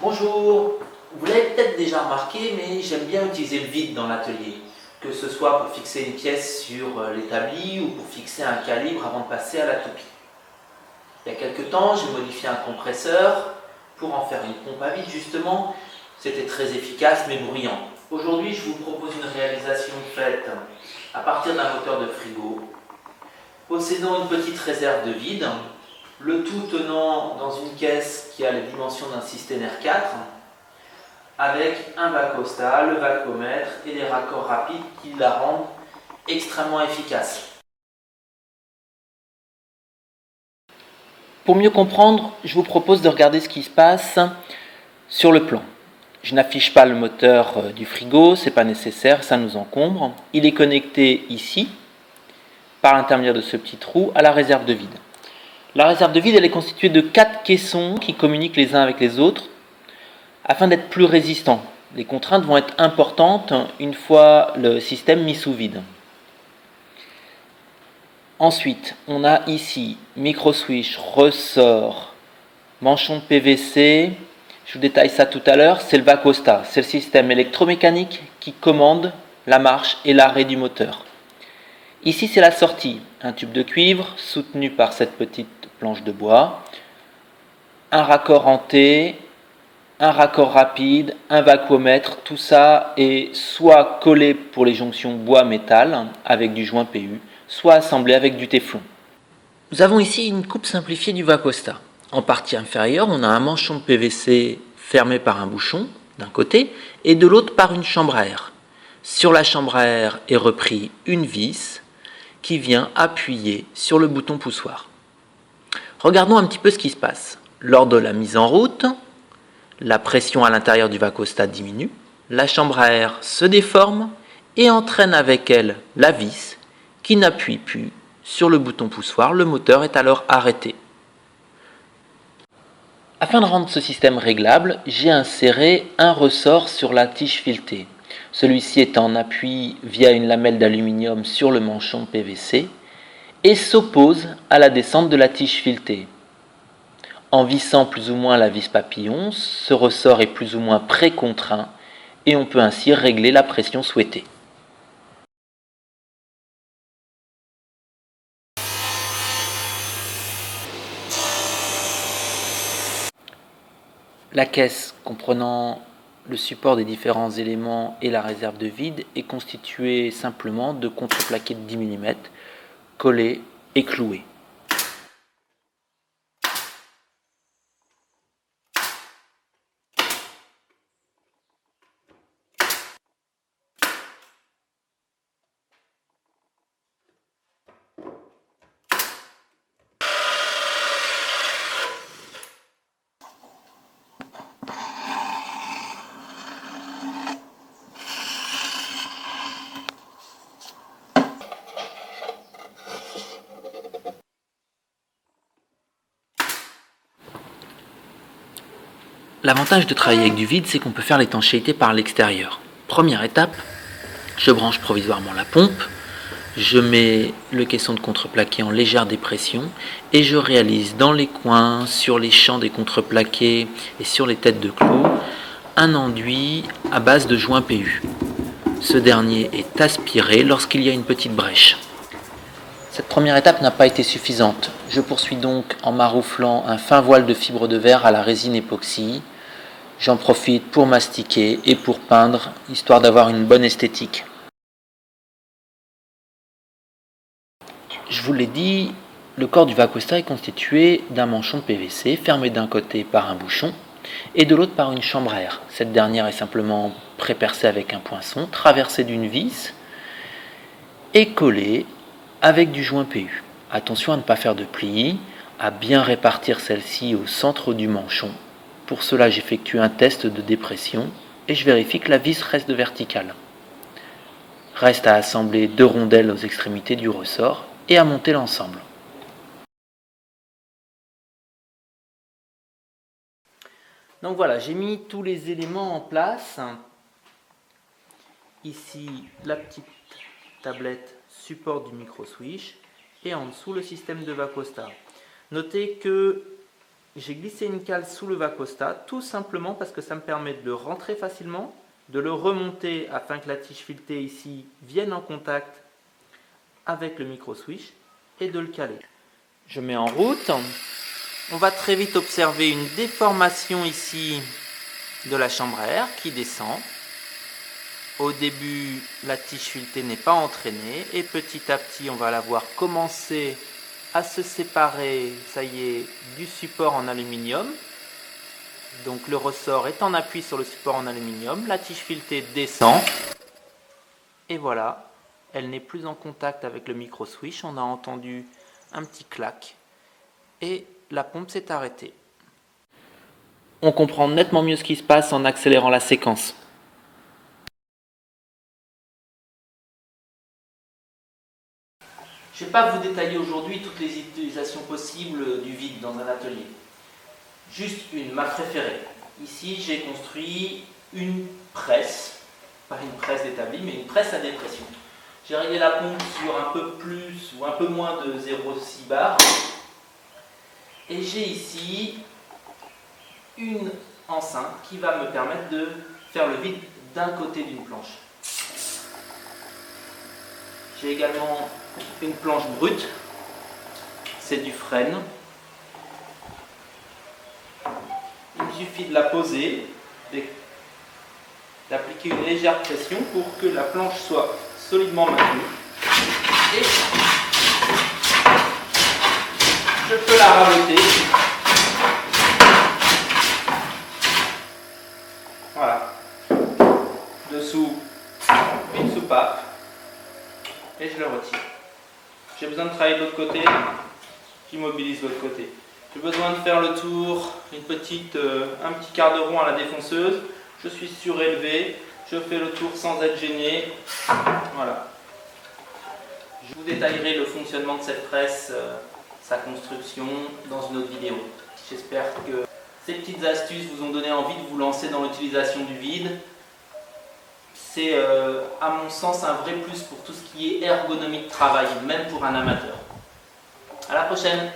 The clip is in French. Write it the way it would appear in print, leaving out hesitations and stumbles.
Bonjour, vous l'avez peut-être déjà remarqué, mais j'aime bien utiliser le vide dans l'atelier, que ce soit pour fixer une pièce sur l'établi ou pour fixer un calibre avant de passer à la toupie. Il y a quelques temps, j'ai modifié un compresseur pour en faire une pompe à vide justement. C'était très efficace mais bruyant. Aujourd'hui, je vous propose une réalisation faite à partir d'un moteur de frigo, possédant une petite réserve de vide, le tout tenant dans une caisse qui a les dimensions d'un système R4, avec un VACOSTA, le vacuomètre et des raccords rapides qui la rendent extrêmement efficace. Pour mieux comprendre, je vous propose de regarder ce qui se passe sur le plan. Je n'affiche pas le moteur du frigo, c'est pas nécessaire, ça nous encombre. Il est connecté ici, par l'intermédiaire de ce petit trou, à la réserve de vide. La réserve de vide, elle est constituée de 4 caissons qui communiquent les uns avec les autres afin d'être plus résistants. Les contraintes vont être importantes une fois le système mis sous vide. Ensuite, on a ici micro-switch, ressort, manchon de PVC. Je vous détaille ça tout à l'heure. C'est le VACOSTA. C'est le système électromécanique qui commande la marche et l'arrêt du moteur. Ici, c'est la sortie. Un tube de cuivre soutenu par cette petite planche de bois. Un raccord en T, un raccord rapide, un vacuomètre. Tout ça est soit collé pour les jonctions bois-métal avec du joint PU, soit assemblé avec du téflon. Nous avons ici une coupe simplifiée du VACOSTA. En partie inférieure, on a un manchon de PVC fermé par un bouchon d'un côté et de l'autre par une chambre à air. Sur la chambre à air est repris une vis qui vient appuyer sur le bouton poussoir. Regardons un petit peu ce qui se passe. Lors de la mise en route, la pression à l'intérieur du VACOSTA diminue, la chambre à air se déforme et entraîne avec elle la vis qui n'appuie plus sur le bouton poussoir. Le moteur est alors arrêté. Afin de rendre ce système réglable, j'ai inséré un ressort sur la tige filetée. Celui-ci est en appui via une lamelle d'aluminium sur le manchon PVC et s'oppose à la descente de la tige filetée. En vissant plus ou moins la vis papillon, ce ressort est plus ou moins précontraint et on peut ainsi régler la pression souhaitée. La caisse comprenant le support des différents éléments et la réserve de vide est constituée simplement de contreplaqués de 10 mm collés et cloués. L'avantage de travailler avec du vide, c'est qu'on peut faire l'étanchéité par l'extérieur. Première étape, je branche provisoirement la pompe, je mets le caisson de contreplaqué en légère dépression et je réalise dans les coins, sur les champs des contreplaqués et sur les têtes de clous, un enduit à base de joint PU. Ce dernier est aspiré lorsqu'il y a une petite brèche. Cette première étape n'a pas été suffisante. Je poursuis donc en marouflant un fin voile de fibre de verre à la résine époxy. J'en profite pour mastiquer et pour peindre, histoire d'avoir une bonne esthétique. Je vous l'ai dit, le corps du VACOSTA est constitué d'un manchon de PVC fermé d'un côté par un bouchon et de l'autre par une chambre à air. Cette dernière est simplement prépercée avec un poinçon, traversée d'une vis et collée avec du joint PU. Attention à ne pas faire de plis, à bien répartir celle-ci au centre du manchon. Pour cela, j'effectue un test de dépression et je vérifie que la vis reste verticale. Reste à assembler 2 rondelles aux extrémités du ressort et à monter l'ensemble. Donc voilà, j'ai mis tous les éléments en place. Ici, la petite tablette support du micro switch et en dessous le système de VACOSTA. Notez que j'ai glissé une cale sous le Vacosta, tout simplement parce que ça me permet de le rentrer facilement, de le remonter afin que la tige filetée ici vienne en contact avec le micro switch et de le caler. Je mets en route. On va très vite observer une déformation ici de la chambre à air qui descend. Au début, la tige filetée n'est pas entraînée et petit à petit, on va la voir commencer à se séparer, ça y est, du support en aluminium. Donc le ressort est en appui sur le support en aluminium, la tige filetée descend et voilà, elle n'est plus en contact avec le micro switch. On a entendu un petit clac et la pompe s'est arrêtée. On comprend nettement mieux ce qui se passe en accélérant la séquence. Je ne vais pas vous détailler aujourd'hui toutes les utilisations possibles du vide dans un atelier. Juste une, ma préférée. Ici, j'ai construit une presse, pas une presse d'établi, mais une presse à dépression. J'ai réglé la pompe sur un peu plus ou un peu moins de 0,6 bar. Et j'ai ici une enceinte qui va me permettre de faire le vide d'un côté d'une planche. J'ai également une planche brute, c'est du frêne. Il me suffit de la poser, d'appliquer une légère pression pour que la planche soit solidement maintenue. Et je peux la raboter. Voilà. Dessous, une soupape. Et je le retire. J'ai besoin de travailler de l'autre côté, j'immobilise de l'autre côté. J'ai besoin de faire le tour, un petit quart de rond à la défonceuse. Je suis surélevé, je fais le tour sans être gêné. Voilà. Je vous détaillerai le fonctionnement de cette presse, sa construction, dans une autre vidéo. J'espère que ces petites astuces vous ont donné envie de vous lancer dans l'utilisation du vide. C'est à mon sens un vrai plus pour tout ce qui est ergonomie de travail, même pour un amateur. À la prochaine!